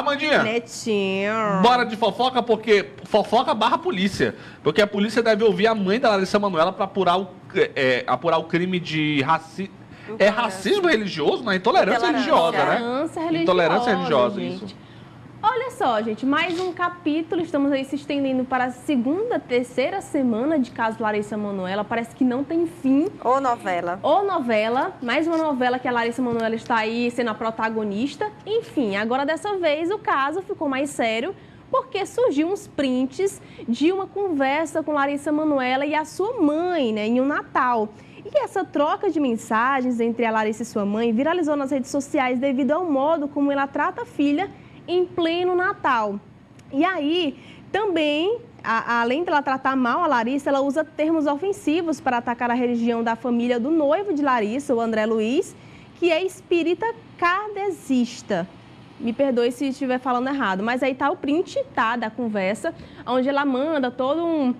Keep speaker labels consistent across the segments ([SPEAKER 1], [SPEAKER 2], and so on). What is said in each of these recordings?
[SPEAKER 1] Amandinha,
[SPEAKER 2] Netinho.
[SPEAKER 1] bora de fofoca, porque fofoca barra polícia. Porque a polícia deve ouvir a mãe da Larissa Manoela para apurar o crime de racismo religioso, né? Intolerância religiosa, né? Intolerância religiosa,
[SPEAKER 2] gente.
[SPEAKER 1] isso.
[SPEAKER 2] Olha só, gente, mais um capítulo, estamos aí se estendendo para a segunda, terceira semana de caso Larissa Manoela, parece que não tem fim.
[SPEAKER 3] Ou novela.
[SPEAKER 2] Ou novela, mais uma novela que a Larissa Manoela está aí sendo a protagonista. Enfim, agora dessa vez o caso ficou mais sério, porque surgiu uns prints de uma conversa com Larissa Manoela e a sua mãe, né, em um Natal. E essa troca de mensagens entre a Larissa e sua mãe viralizou nas redes sociais devido ao modo como ela trata a filha em pleno Natal. E aí, também, além de ela tratar mal a Larissa, ela usa termos ofensivos para atacar a religião da família do noivo de Larissa, o André Luiz, que é espírita kardecista. Me perdoe se estiver falando errado, mas aí tá o print, tá, da conversa, onde ela manda todo um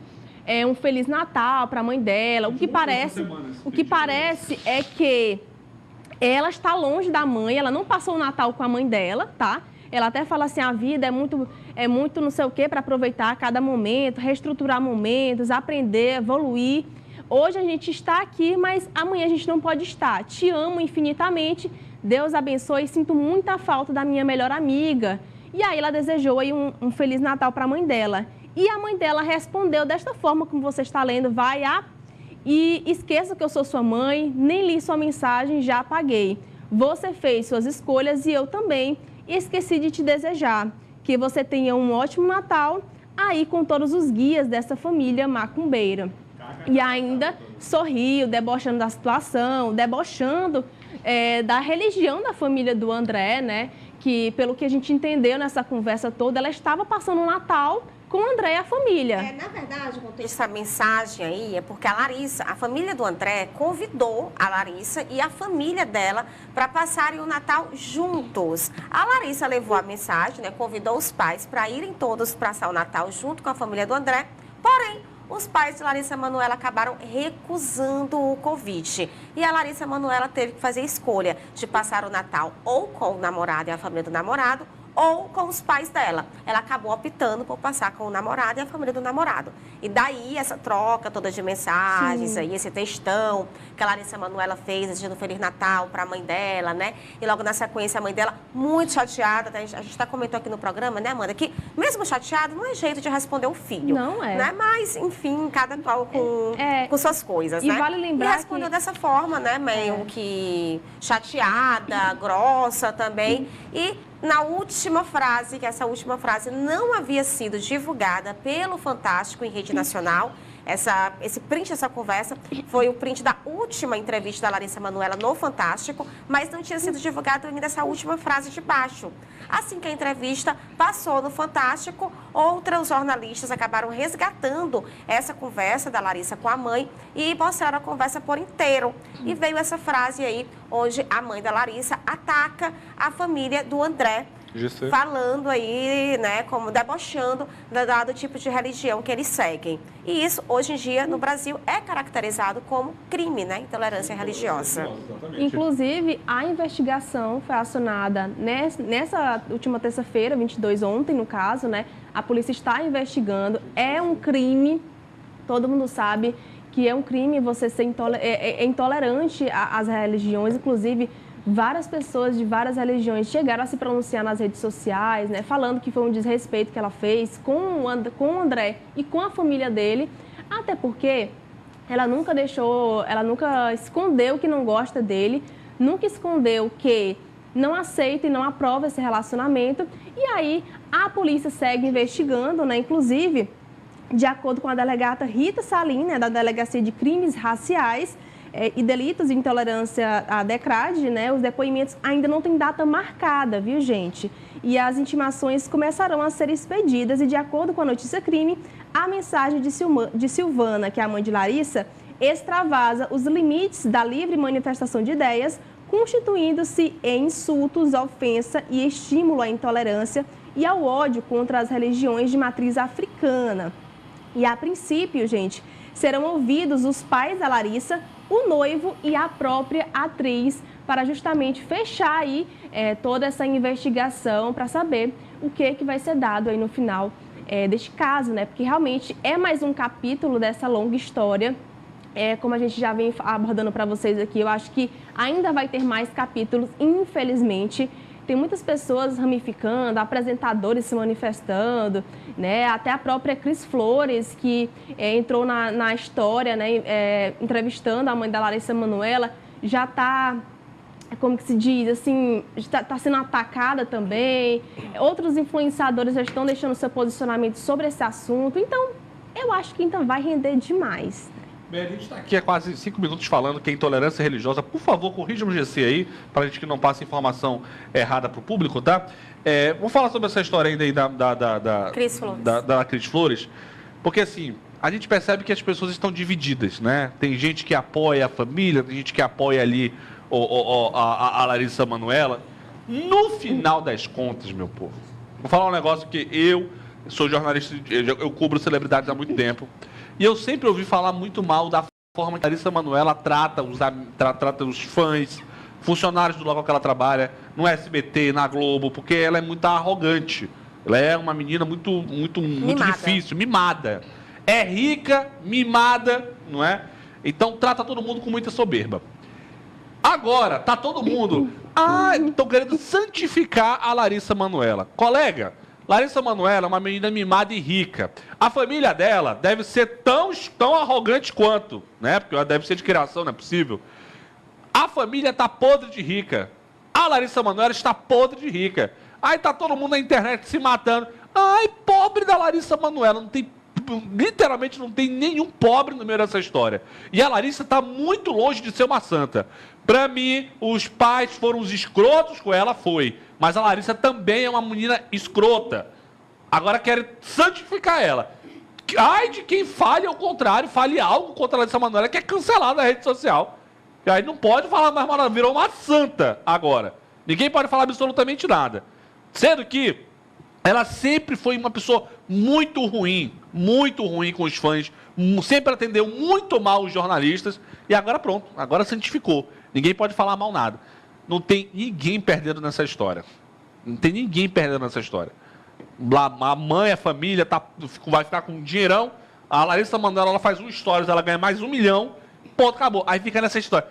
[SPEAKER 2] Feliz Natal para a mãe dela. O que parece é que ela está longe da mãe, ela não passou o Natal com a mãe dela, tá? Ela até fala assim, a vida é muito não sei o quê para aproveitar cada momento, reestruturar momentos, aprender, evoluir. Hoje a gente está aqui, mas amanhã a gente não pode estar. Te amo infinitamente, Deus abençoe, sinto muita falta da minha melhor amiga. E aí ela desejou aí um Feliz Natal para a mãe dela. E a mãe dela respondeu desta forma, como você está lendo, e esqueça que eu sou sua mãe, nem li sua mensagem, já apaguei. Você fez suas escolhas e eu também. E esqueci de te desejar que você tenha um ótimo Natal aí com todos os guias dessa família macumbeira. E ainda sorriu, debochando da situação, debochando da religião da família do André, né? Que, pelo que a gente entendeu nessa conversa toda, ela estava passando um Natal com o André e a família.
[SPEAKER 3] Na verdade, essa mensagem aí é porque a Larissa, a família do André, convidou a Larissa e a família dela para passarem o Natal juntos. A Larissa levou a mensagem, né, convidou os pais para irem todos passar o Natal junto com a família do André, porém, os pais de Larissa Manoela acabaram recusando o convite. E a Larissa Manoela teve que fazer a escolha de passar o Natal ou com o namorado e a família do namorado, ou com os pais dela. Ela acabou optando por passar com o namorado e a família do namorado. E daí essa troca toda de mensagens, aí, esse textão que a Larissa Manoela fez desejando um Feliz Natal para a mãe dela, né? E logo na sequência a mãe dela muito chateada. A gente tá comentou aqui no programa, né, Amanda, que mesmo chateada não é jeito de responder o filho.
[SPEAKER 2] Não é.
[SPEAKER 3] Né? Mas, enfim, cada qual com suas coisas, né?
[SPEAKER 2] E vale lembrar
[SPEAKER 3] e respondeu dessa forma, né, meio que chateada, grossa também. E na última frase, que essa última frase não havia sido divulgada pelo Fantástico em rede nacional, esse print dessa conversa foi o print da última entrevista da Larissa Manoela no Fantástico, mas não tinha sido divulgada ainda essa última frase de baixo. Assim que a entrevista passou no Fantástico, outros jornalistas acabaram resgatando essa conversa da Larissa com a mãe e mostraram a conversa por inteiro. E veio essa frase aí, onde a mãe da Larissa ataca a família do André, falando aí, né, como debochando do tipo de religião que eles seguem. E isso, hoje em dia, no Brasil, é caracterizado como crime, né, intolerância religiosa.
[SPEAKER 2] Inclusive, a investigação foi acionada nessa última terça-feira, 22, ontem, no caso, né, a polícia está investigando, é um crime, todo mundo sabe que é um crime você ser intolerante às religiões, inclusive várias pessoas de várias religiões chegaram a se pronunciar nas redes sociais, né, falando que foi um desrespeito que ela fez com o André e com a família dele, até porque ela nunca escondeu que não gosta dele, nunca escondeu que não aceita e não aprova esse relacionamento. E aí a polícia segue investigando, né, inclusive, de acordo com a delegada Rita Salim, né, da Delegacia de Crimes Raciais e Delitos de Intolerância, a DECRAD, né, os depoimentos ainda não têm data marcada, viu, gente? E as intimações começarão a ser expedidas e, de acordo com a notícia crime, a mensagem de Silvana, que é a mãe de Larissa, extravasa os limites da livre manifestação de ideias, constituindo-se em insultos, ofensa e estímulo à intolerância e ao ódio contra as religiões de matriz africana. E, a princípio, gente, serão ouvidos os pais da Larissa, o noivo e a própria atriz para justamente fechar aí toda essa investigação para saber o que vai ser dado aí no final deste caso, né? Porque realmente é mais um capítulo dessa longa história. Como a gente já vem abordando para vocês aqui, eu acho que ainda vai ter mais capítulos, infelizmente. Tem muitas pessoas ramificando, apresentadores se manifestando, né? Até a própria Cris Flores, que entrou na história, né? Entrevistando a mãe da Larissa Manoela, já está, como que se diz, assim, está sendo atacada também. Outros influenciadores já estão deixando seu posicionamento sobre esse assunto. Então, eu acho que ainda vai render demais.
[SPEAKER 1] Bem, a gente está aqui há quase 5 minutos falando que é intolerância religiosa. Por favor, corrija o GC aí, para a gente que não passe informação errada para o público, tá? Vou falar sobre essa história ainda aí da
[SPEAKER 3] Cris Flores.
[SPEAKER 1] Da Cris Flores, porque assim, a gente percebe que as pessoas estão divididas, né? Tem gente que apoia a família, tem gente que apoia ali a Larissa Manoela. No final das contas, meu povo, vou falar um negócio que eu sou jornalista, eu cubro celebridades há muito tempo. E eu sempre ouvi falar muito mal da forma que a Larissa Manoela trata os fãs, funcionários do local que ela trabalha, no SBT, na Globo, porque ela é muito arrogante. Ela é uma menina muito difícil, mimada. É rica, mimada, não é? Então trata todo mundo com muita soberba. Agora, tá todo mundo... estão querendo santificar a Larissa Manoela. Colega... Larissa Manoela é uma menina mimada e rica. A família dela deve ser tão arrogante quanto, né? Porque ela deve ser de criação, não é possível. A família está podre de rica. A Larissa Manoela está podre de rica. Aí tá todo mundo na internet se matando. Ai, pobre da Larissa Manoela. Literalmente não tem nenhum pobre no meio dessa história. E a Larissa está muito longe de ser uma santa. Para mim, os pais foram os escrotos com ela, foi. Mas a Larissa também é uma menina escrota. Agora querem santificar ela. Ai de quem fale ao contrário, fale algo contra a Larissa Manoela, que é cancelada na rede social. E aí não pode falar mais nada, virou uma santa agora. Ninguém pode falar absolutamente nada. Sendo que ela sempre foi uma pessoa muito ruim com os fãs, sempre atendeu muito mal os jornalistas, e agora pronto, agora santificou. Ninguém pode falar mal nada. Não tem ninguém perdendo nessa história. Não tem ninguém perdendo nessa história. A mãe, a família vai ficar com um dinheirão. A Larissa Manoela, ela faz um stories, ela ganha mais 1 milhão. Ponto, acabou. Aí fica nessa história.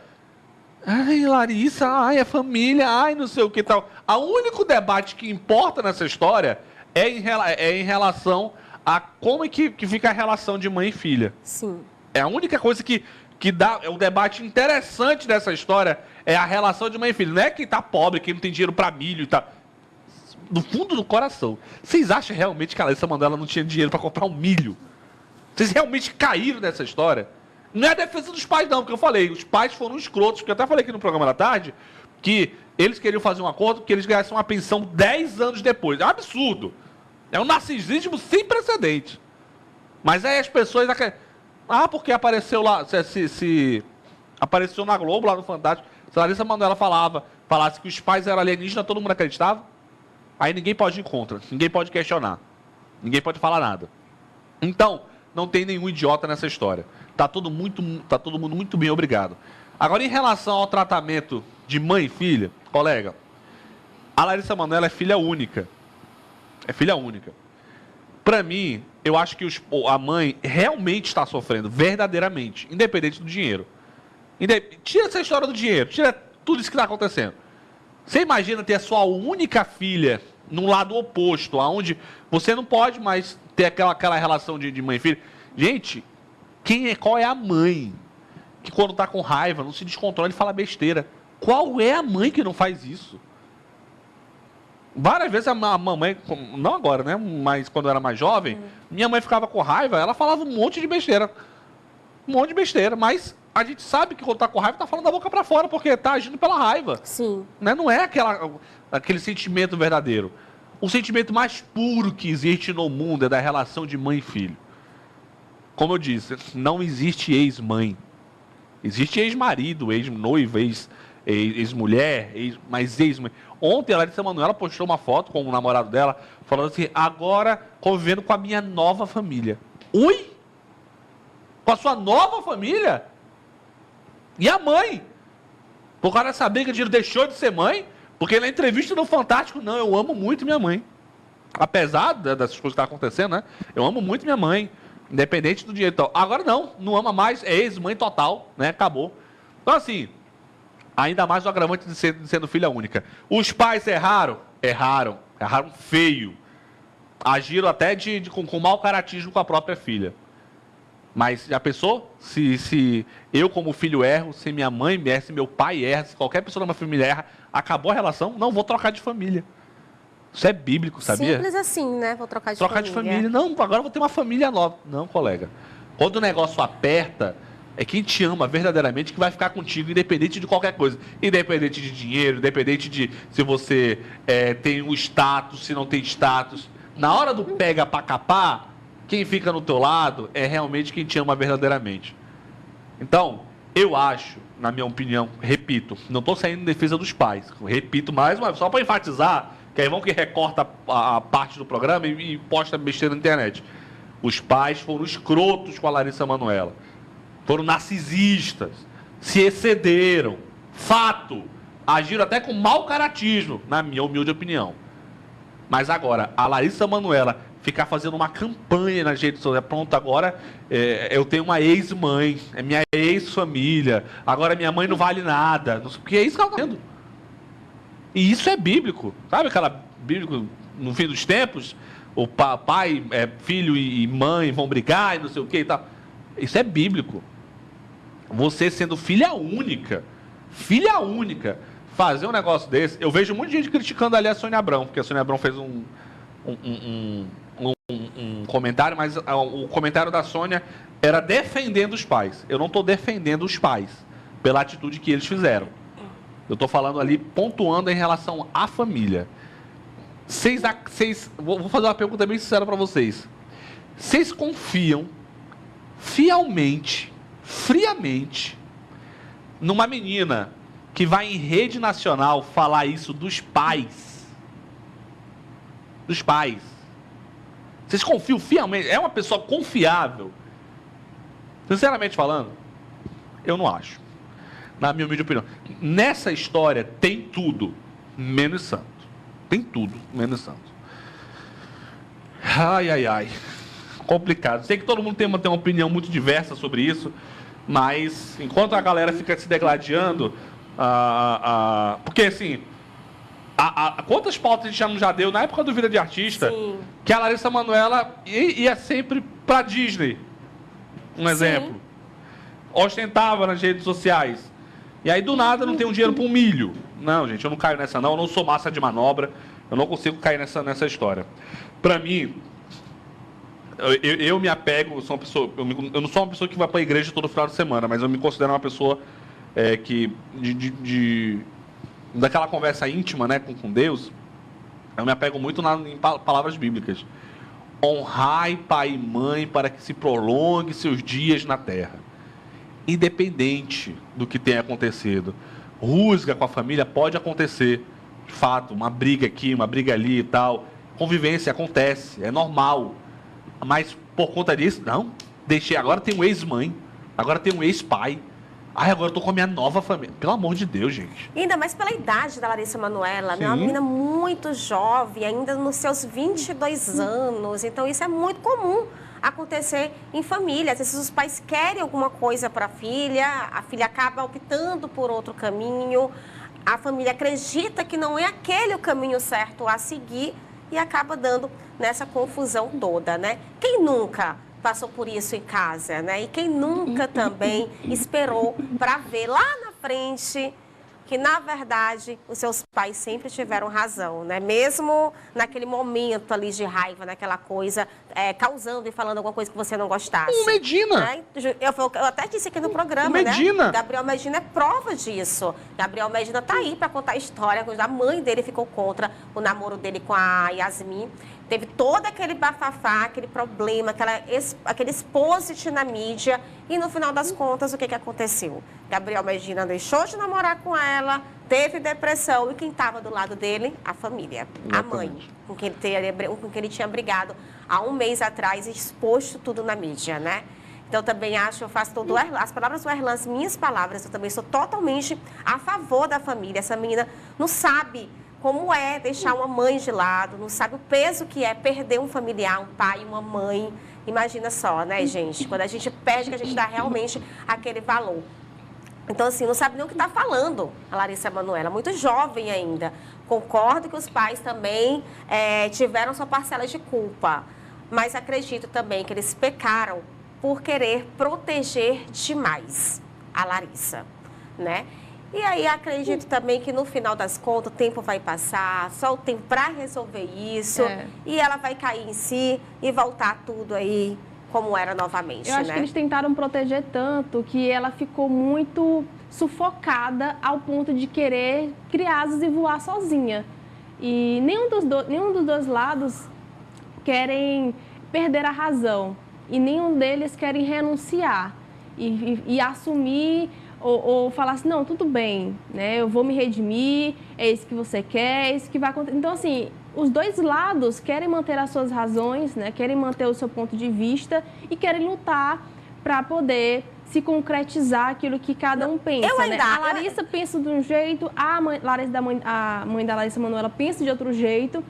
[SPEAKER 1] Ai, Larissa, ai, a família, ai, não sei o que tal. O único debate que importa nessa história é em relação a como é que fica a relação de mãe e filha.
[SPEAKER 3] Sim.
[SPEAKER 1] É a única coisa que dá o debate interessante dessa história é a relação de mãe e filho. Não é quem tá pobre, quem não tem dinheiro para milho e tá. Do fundo do coração. Vocês acham realmente que a Larissa Manoela não tinha dinheiro para comprar um milho? Vocês realmente caíram nessa história? Não é a defesa dos pais, não, porque eu falei, os pais foram escrotos, porque eu até falei aqui no programa da tarde que eles queriam fazer um acordo que eles ganhassem uma pensão 10 anos depois. É um absurdo. É um narcisismo sem precedente. Mas aí as pessoas... porque apareceu lá... Se apareceu na Globo, lá no Fantástico. Se a Larissa Manoela falasse que os pais eram alienígenas, todo mundo acreditava. Aí ninguém pode ir contra. Ninguém pode questionar. Ninguém pode falar nada. Então, não tem nenhum idiota nessa história. Tá todo mundo muito bem, obrigado. Agora, em relação ao tratamento de mãe e filha, colega, a Larissa Manoela é filha única. É filha única. Para mim, eu acho que a mãe realmente está sofrendo, verdadeiramente, independente do dinheiro. Tira essa história do dinheiro, tira tudo isso que está acontecendo. Você imagina ter a sua única filha num lado oposto, onde você não pode mais ter aquela relação de mãe e filha. Gente, qual é a mãe que quando está com raiva, não se descontrola e fala besteira? Qual é a mãe que não faz isso? Várias vezes a mamãe, não agora, né? Mas quando eu era mais jovem, minha mãe ficava com raiva, ela falava um monte de besteira. Um monte de besteira, mas a gente sabe que quando tá com raiva, tá falando da boca pra fora, porque tá agindo pela raiva.
[SPEAKER 3] Sim.
[SPEAKER 1] Né? Não é aquele sentimento verdadeiro. O sentimento mais puro que existe no mundo é da relação de mãe e filho. Como eu disse, não existe ex-mãe. Existe ex-marido, ex-noiva, ex-mulher, mas ex-mãe. Ontem a Larissa Manoela postou uma foto com o namorado dela, falando assim, agora convivendo com a minha nova família. Ui? Com a sua nova família? E a mãe? Por causa dessa briga, Dino deixou de ser mãe, porque na entrevista no Fantástico, não, eu amo muito minha mãe. Apesar dessas coisas que estão acontecendo, né? Eu amo muito minha mãe, independente do dinheiro e tal. Agora não ama mais, é ex-mãe total, né? Acabou. Então, assim, ainda mais o agravante de sendo filha única. Os pais erraram feio. Agiram até com mau caratismo com a própria filha. Mas já pensou? Se eu, como filho, erro, se minha mãe erra, se meu pai erra, se qualquer pessoa da minha família erra, acabou a relação? Não, vou trocar de família. Isso é bíblico, sabia?
[SPEAKER 3] Simples assim, né? Vou trocar de
[SPEAKER 1] família. Trocar de família. Não, agora eu vou ter uma família nova. Não, colega. Quando o negócio aperta, é quem te ama verdadeiramente que vai ficar contigo, independente de qualquer coisa. Independente de dinheiro, independente de se você tem um status, se não tem status. Na hora do pega pra capar, quem fica no teu lado é realmente quem te ama verdadeiramente. Então, eu acho, na minha opinião, repito, não estou saindo em defesa dos pais. Repito mais uma vez, só para enfatizar, que aí vão que recorta a parte do programa e posta besteira na internet. Os pais foram escrotos com a Larissa Manoela. Foram narcisistas. Se excederam. Fato. Agiram até com mau caratismo, na minha humilde opinião. Mas agora, a Larissa Manoela ficar fazendo uma campanha nas redes sociais. Pronto, agora eu tenho uma ex-mãe, é minha ex-família, agora minha mãe não vale nada. Porque é isso que ela está vendo. E isso é bíblico. Sabe aquela bíblico, no fim dos tempos, o pai, filho e mãe vão brigar e não sei o que e tal. Isso é bíblico. Você sendo filha única, fazer um negócio desse. Eu vejo muita gente criticando ali a Sônia Abrão, porque a Sônia Abrão fez um comentário, mas o comentário da Sônia era defendendo os pais. Eu não estou defendendo os pais pela atitude que eles fizeram. Eu estou falando ali, pontuando em relação à família. Vou fazer uma pergunta bem sincera para vocês. Vocês confiam friamente, numa menina que vai em rede nacional falar isso dos pais? Dos pais. Vocês confiam fielmente? É uma pessoa confiável? Sinceramente falando, eu não acho. Na minha humilde opinião. Nessa história tem tudo, menos santo. Tem tudo, menos santo. Ai. Complicado. Sei que todo mundo tem uma opinião muito diversa sobre isso, mas enquanto a galera fica se degladiando, porque assim, quantas pautas a gente já deu na época do Vida de Artista, sim, que a Larissa Manoela ia sempre pra Disney, um exemplo. Ostentava nas redes sociais. E aí do nada não tem um dinheiro para um milho. Não, gente, eu não caio nessa não, eu não sou massa de manobra, eu não consigo cair nessa história. Para mim, eu me apego, eu sou uma pessoa, eu não sou uma pessoa que vai para a igreja todo final de semana, mas eu me considero uma pessoa que daquela conversa íntima, né, com Deus, eu me apego muito em palavras bíblicas. Honrai pai e mãe para que se prolongue seus dias na terra. Independente do que tenha acontecido. Rusga com a família pode acontecer. De fato, uma briga aqui, uma briga ali e tal. Convivência acontece, é normal. Mas por conta disso, não. Deixei, agora tem um ex-mãe, agora tem um ex-pai. Agora eu tô com a minha nova família. Pelo amor de Deus, gente.
[SPEAKER 3] E ainda mais pela idade da Larissa Manoela, né? Uma menina muito jovem, ainda nos seus 22 anos. Então isso é muito comum acontecer em família. Às vezes os pais querem alguma coisa para a filha acaba optando por outro caminho, a família acredita que não é aquele o caminho certo a seguir e acaba dando nessa confusão toda, né? Quem nunca passou por isso em casa, né? E quem nunca também esperou para ver lá na frente que, na verdade, os seus pais sempre tiveram razão, né? Mesmo naquele momento ali de raiva, naquela coisa, causando e falando alguma coisa que você não gostasse.
[SPEAKER 1] O Medina!
[SPEAKER 3] Né? Eu até disse aqui no programa,
[SPEAKER 1] Medina.
[SPEAKER 3] Né? Gabriel Medina é prova disso. Gabriel Medina tá aí para contar a história. A mãe dele ficou contra o namoro dele com a Yasmin. Teve todo aquele bafafá, aquele problema, aquele exposit na mídia. E no final das contas, o que aconteceu? Gabriel Medina deixou de namorar com ela, teve depressão. E quem estava do lado dele? A família. Exatamente. A mãe, com quem ele tinha brigado há um mês atrás e exposto tudo na mídia, né? Então, eu também acho, eu faço todo as palavras do Erlan, as minhas palavras, eu também sou totalmente a favor da família. Essa menina não sabe como é deixar uma mãe de lado, não sabe o peso que é perder um familiar, um pai, uma mãe. Imagina só, né, gente? Quando a gente perde, que a gente dá realmente aquele valor. Então, assim, não sabe nem o que está falando a Larissa Manoela, muito jovem ainda. Concordo que os pais também tiveram sua parcela de culpa, mas acredito também que eles pecaram por querer proteger demais a Larissa, né? E aí acredito também que no final das contas o tempo vai passar, só o tempo para resolver isso, e ela vai cair em si e voltar tudo aí como era novamente,
[SPEAKER 2] Eu acho
[SPEAKER 3] né?
[SPEAKER 2] que eles tentaram proteger tanto que ela ficou muito sufocada ao ponto de querer criar asas e voar sozinha. E nenhum dos dois lados querem perder a razão e nenhum deles querem renunciar e assumir ou falar assim, não, tudo bem, né? Eu vou me redimir, é isso que você quer, é isso que vai acontecer. Então, assim, os dois lados querem manter as suas razões, né? Querem manter o seu ponto de vista e querem lutar para poder se concretizar aquilo que cada um pensa, né? A Larissa pensa de um jeito, a mãe da Larissa Manoela pensa de outro jeito.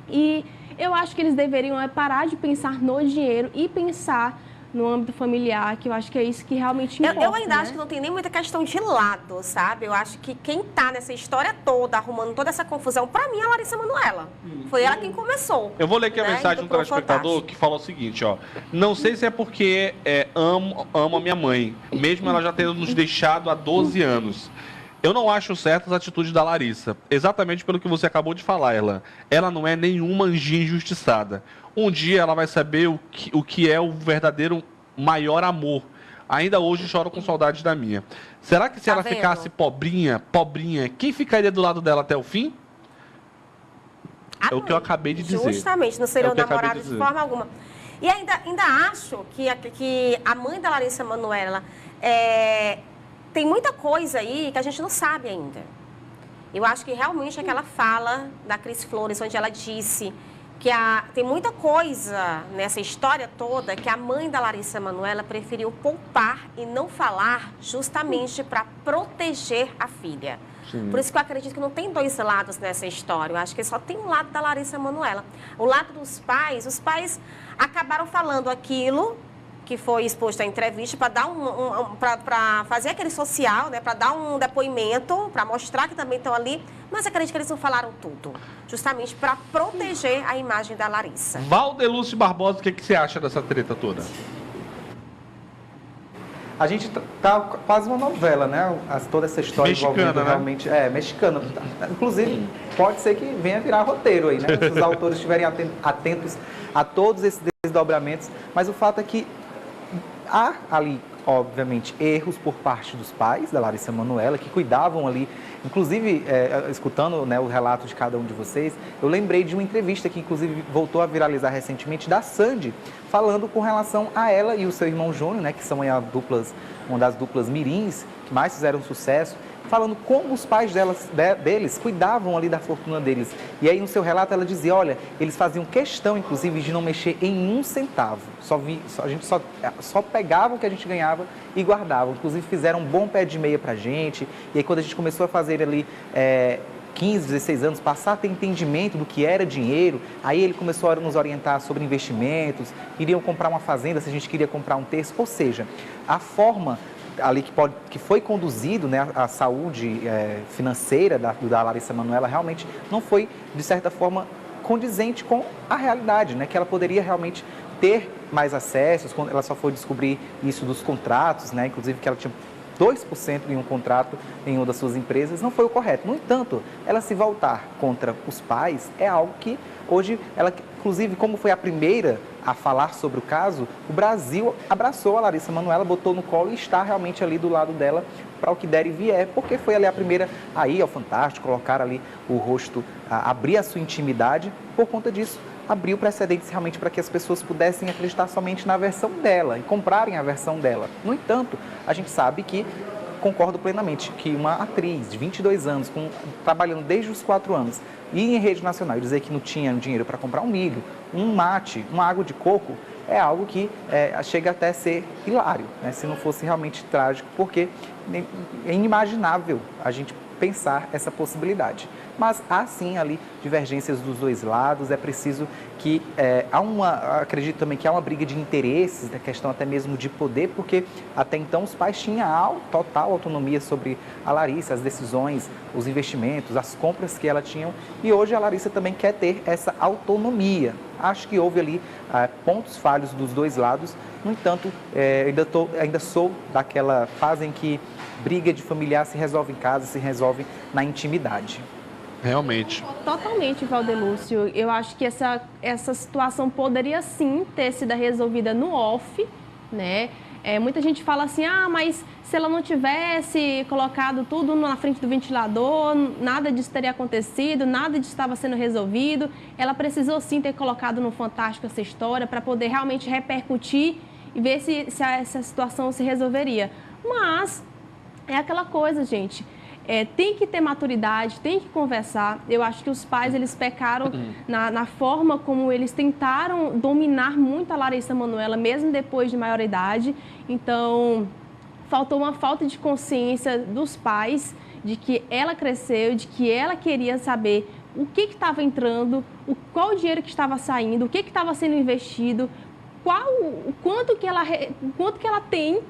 [SPEAKER 2] E eu acho que eles deveriam parar de pensar no dinheiro e pensar no âmbito familiar, que eu acho que é isso que realmente importa.
[SPEAKER 3] Eu ainda acho que não tem nem muita questão de lado, sabe? Eu acho que quem tá nessa história toda, arrumando toda essa confusão, pra mim é a Larissa Manoela. Foi ela quem começou.
[SPEAKER 1] Eu vou ler aqui a mensagem de um telespectador que falou o seguinte, ó. Não sei se é porque amo a minha mãe, mesmo ela já tendo nos deixado há 12 anos. Eu não acho certas as atitudes da Larissa, exatamente pelo que você acabou de falar, Erlan. Ela não é nenhuma anjinha injustiçada. Um dia ela vai saber o que é o verdadeiro maior amor. Ainda hoje choro com saudade da minha. Será que se ela ficasse pobrinha, quem ficaria do lado dela até o fim? É o que eu acabei de dizer.
[SPEAKER 3] Justamente, não seria o namorado de forma alguma. E ainda acho que a mãe da Larissa Manoela tem muita coisa aí que a gente não sabe ainda. Eu acho que realmente aquela fala da Cris Flores, onde ela disse que tem muita coisa nessa história toda que a mãe da Larissa Manoela preferiu poupar e não falar justamente para proteger a filha. Sim. Por isso que eu acredito que não tem dois lados nessa história. Eu acho que só tem um lado da Larissa Manoela. O lado dos pais, os pais acabaram falando aquilo que foi exposto à entrevista para dar para fazer aquele social, né, para dar um depoimento, para mostrar que também estão ali, mas acredito que eles não falaram tudo, justamente para proteger a imagem da Larissa.
[SPEAKER 1] Valdelúcio Barbosa, o que você acha dessa treta toda?
[SPEAKER 4] A gente tá quase uma novela, né? Toda essa história
[SPEAKER 1] mexicana, né?
[SPEAKER 4] Realmente mexicana. Inclusive, pode ser que venha virar roteiro aí, né? Se os autores estiverem atentos a todos esses desdobramentos, mas o fato é que há ali, obviamente, erros por parte dos pais da Larissa Manoela, que cuidavam ali, inclusive, escutando, né, o relato de cada um de vocês, eu lembrei de uma entrevista que, inclusive, voltou a viralizar recentemente, da Sandy, falando com relação a ela e o seu irmão Júnior, né, que são aí uma das duplas mirins, que mais fizeram sucesso, falando como os pais deles cuidavam ali da fortuna deles. E aí, no seu relato, ela dizia, olha, eles faziam questão, inclusive, de não mexer em um centavo. A gente só pegava o que a gente ganhava e guardava. Inclusive, fizeram um bom pé de meia pra gente. E aí, quando a gente começou a fazer ali 15, 16 anos, passar a ter entendimento do que era dinheiro, aí ele começou a nos orientar sobre investimentos, iriam comprar uma fazenda se a gente queria comprar um terço. Ou seja, a forma ali que foi conduzido, né, a saúde financeira da Larissa Manoela realmente não foi, de certa forma, condizente com a realidade, né, que ela poderia realmente ter mais acessos, quando ela só foi descobrir isso dos contratos, né, inclusive que ela tinha 2% em um contrato em uma das suas empresas, não foi o correto. No entanto, ela se voltar contra os pais é algo que hoje, ela, inclusive, como foi a primeira a falar sobre o caso, o Brasil abraçou a Larissa Manoela, botou no colo e está realmente ali do lado dela para o que der e vier, porque foi ali a primeira a ir ao Fantástico, colocar ali o rosto, abrir a sua intimidade. Por conta disso, abriu precedentes realmente para que as pessoas pudessem acreditar somente na versão dela e comprarem a versão dela. No entanto, a gente sabe que, concordo plenamente, que uma atriz de 22 anos, trabalhando desde os 4 anos, ir em rede nacional e dizer que não tinha dinheiro para comprar um milho, um mate, uma água de coco, é algo que chega até a ser hilário, né? Se não fosse realmente trágico, porque é inimaginável a gente pensar essa possibilidade. Mas há sim ali divergências dos dois lados, é preciso que acredito também que há uma briga de interesses, da questão até mesmo de poder, porque até então os pais tinham total autonomia sobre a Larissa, as decisões, os investimentos, as compras que ela tinha, e hoje a Larissa também quer ter essa autonomia. Acho que houve ali pontos falhos dos dois lados, no entanto, ainda sou daquela fase em que briga de familiar se resolve em casa, se resolve na intimidade.
[SPEAKER 1] Realmente.
[SPEAKER 2] Totalmente, Valdelúcio. Eu acho que essa situação poderia sim ter sido resolvida no off, né? Muita gente fala assim, mas se ela não tivesse colocado tudo na frente do ventilador, nada disso teria acontecido, nada disso estava sendo resolvido. Ela precisou sim ter colocado no Fantástico essa história para poder realmente repercutir e ver se essa situação se resolveria. Mas é aquela coisa, gente. Tem que ter maturidade, tem que conversar. Eu acho que os pais, eles pecaram na forma como eles tentaram dominar muito a Larissa Manoela, mesmo depois de maioridade. Então, faltou uma falta de consciência dos pais de que ela cresceu, de que ela queria saber o que estava entrando, qual o dinheiro que estava saindo, o que estava sendo investido, quanto que ela tem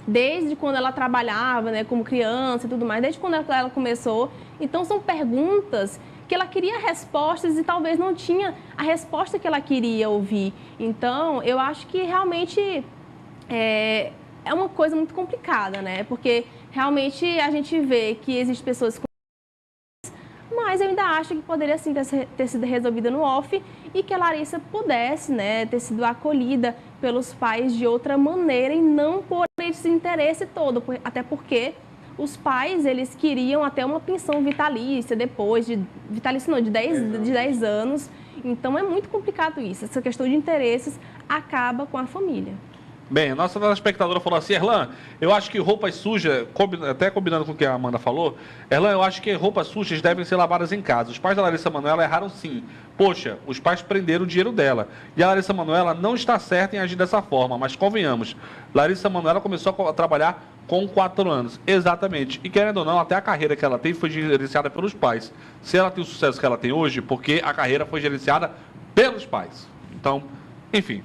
[SPEAKER 2] desde quando ela trabalhava, né, como criança e tudo mais, desde quando ela começou. Então, são perguntas que ela queria respostas e talvez não tinha a resposta que ela queria ouvir. Então, eu acho que realmente é uma coisa muito complicada, né? Porque realmente a gente vê que existem pessoas com... Mas eu ainda acho que poderia sim ter sido resolvida no off e que a Larissa pudesse, né, ter sido acolhida pelos pais de outra maneira e não por esse interesse todo. Até porque os pais, eles queriam até uma pensão vitalícia depois, de 10 anos. Então é muito complicado isso. Essa questão de interesses acaba com a família.
[SPEAKER 1] Bem, a nossa telespectadora falou assim, Erlan, eu acho que roupas sujas, até combinando com o que a Amanda falou, Erlan, eu acho que roupas sujas devem ser lavadas em casa. Os pais da Larissa Manoela erraram sim. Poxa, os pais prenderam o dinheiro dela. E a Larissa Manoela não está certa em agir dessa forma, mas convenhamos, Larissa Manoela começou a trabalhar com 4 anos. Exatamente. E querendo ou não, até a carreira que ela tem foi gerenciada pelos pais. Se ela tem o sucesso que ela tem hoje, porque a carreira foi gerenciada pelos pais. Então... Enfim,